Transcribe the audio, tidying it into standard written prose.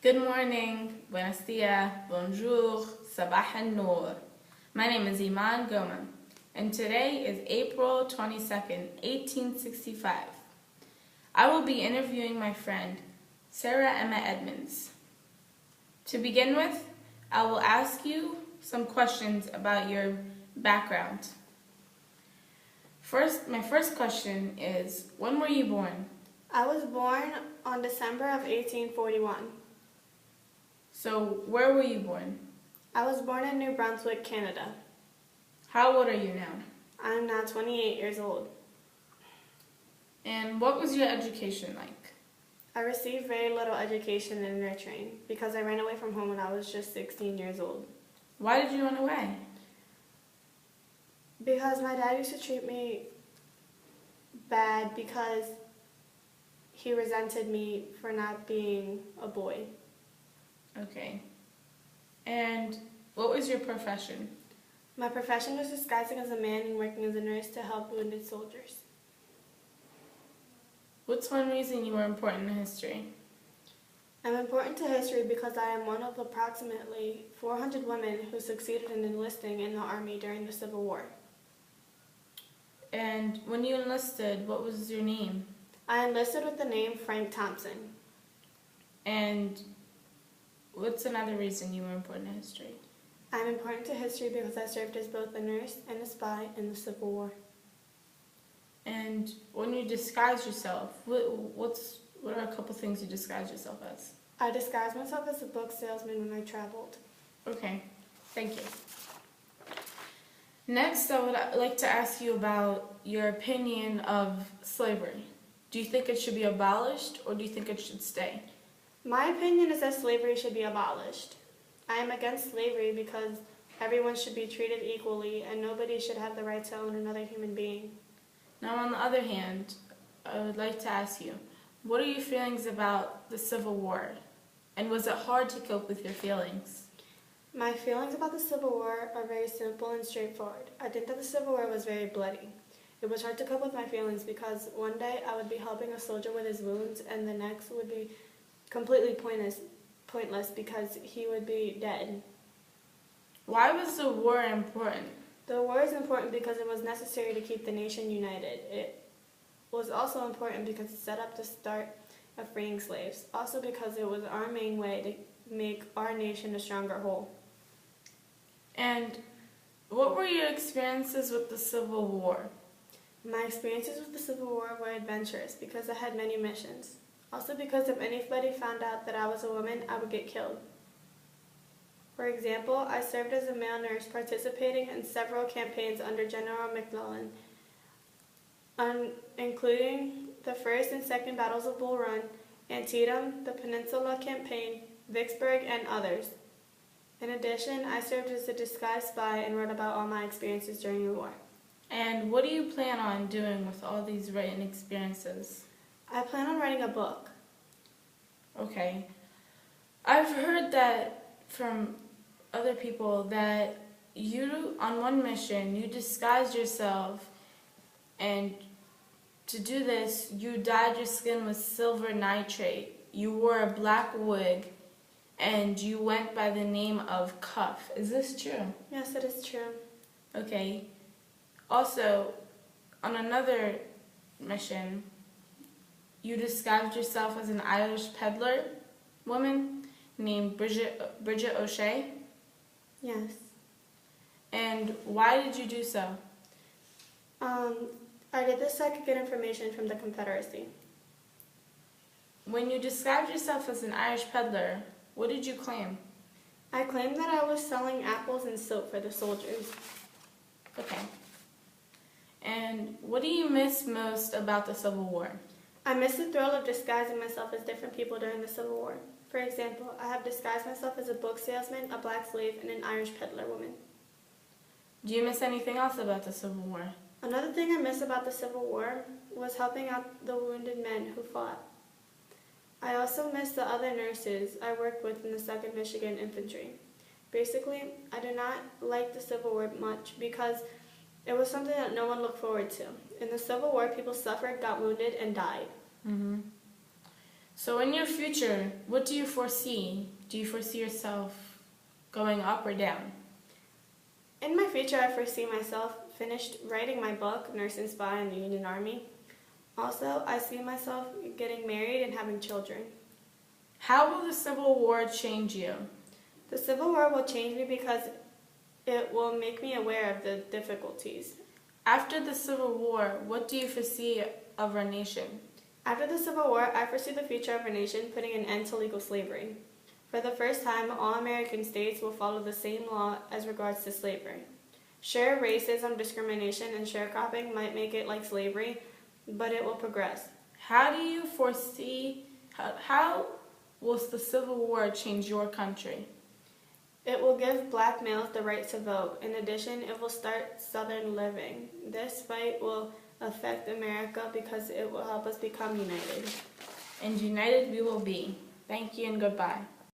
Good morning, buenos dias, bonjour, sabah al-noor. My name is Eman, and today is April 22nd, 1865. I will be interviewing my friend, Sarah Emma Edmonds. To begin with, I will ask you some questions about your background. My first question is, when were you born? I was born on December of 1841. So, where were you born? I was born in New Brunswick, Canada. How old are you now? I'm now 28 years old. And what was your education like? I received very little education and nurturing because I ran away from home when I was just 16 years old. Why did you run away? Because my dad used to treat me bad because he resented me for not being a boy. Okay. And what was your profession? My profession was disguising as a man and working as a nurse to help wounded soldiers. What's one reason you were important in history? I'm important to history because I am one of approximately 400 women who succeeded in enlisting in the Army during the Civil War. And when you enlisted, what was your name? I enlisted with the name Frank Thompson. And what's another reason you were important in history? I'm important to history because I served as both a nurse and a spy in the Civil War. And when you disguise yourself, what are a couple things you disguise yourself as? I disguised myself as a book salesman when I traveled. Okay, thank you. Next, I would like to ask you about your opinion of slavery. Do you think it should be abolished, or do you think it should stay? My opinion is that slavery should be abolished. I am against slavery because everyone should be treated equally and nobody should have the right to own another human being. Now, on the other hand, I would like to ask you, what are your feelings about the Civil War? And was it hard to cope with your feelings? My feelings about the Civil War are very simple and straightforward. I think that the Civil War was very bloody. It was hard to cope with my feelings because one day I would be helping a soldier with his wounds and the next would be completely pointless because he would be dead. Why was the war important? The war is important because it was necessary to keep the nation united. It was also important because it set up the start of freeing slaves. Also because it was our main way to make our nation a stronger whole. And what were your experiences with the Civil War? My experiences with the Civil War were adventurous because I had many missions. Also because if anybody found out that I was a woman, I would get killed. For example, I served as a male nurse participating in several campaigns under General McClellan, including the First and Second Battles of Bull Run, Antietam, the Peninsula Campaign, Vicksburg, and others. In addition, I served as a disguised spy and wrote about all my experiences during the war. And what do you plan on doing with all these written experiences? I plan on writing a book. Okay. I've heard that from other people that you, on one mission, you disguised yourself, and to do this, you dyed your skin with silver nitrate. You wore a black wig, and you went by the name of Cuff. Is this true? Yes, it is true. Okay. Also, on another mission, you disguised yourself as an Irish peddler woman named Bridget O'Shea. Yes. And why did you do so? I did this so I could get information from the Confederacy. When you described yourself as an Irish peddler, what did you claim? I claimed that I was selling apples and soap for the soldiers. Okay. And what do you miss most about the Civil War? I miss the thrill of disguising myself as different people during the Civil War. For example, I have disguised myself as a book salesman, a black slave, and an Irish peddler woman. Do you miss anything else about the Civil War? Another thing I miss about the Civil War was helping out the wounded men who fought. I also miss the other nurses I worked with in the 2nd Michigan Infantry. Basically, I do not like the Civil War much because it was something that no one looked forward to. In the Civil War, people suffered, got wounded, and died. So in your future, what do you foresee? Do you foresee yourself going up or down? In my future, I foresee myself finished writing my book, Nurse and Spy in the Union Army. Also, I see myself getting married and having children. How will the Civil War change you? The Civil War will change me because it will make me aware of the difficulties. After the Civil War, what do you foresee of our nation? After the Civil War, I foresee the future of our nation putting an end to legal slavery. For the first time, all American states will follow the same law as regards to slavery. Sure, racism, discrimination, and sharecropping might make it like slavery, but it will progress. How do you foresee, how will the Civil War change your country? It will give black males the right to vote. In addition, it will start Southern living. This fight will affect America because it will help us become united. And united we will be. Thank you and goodbye.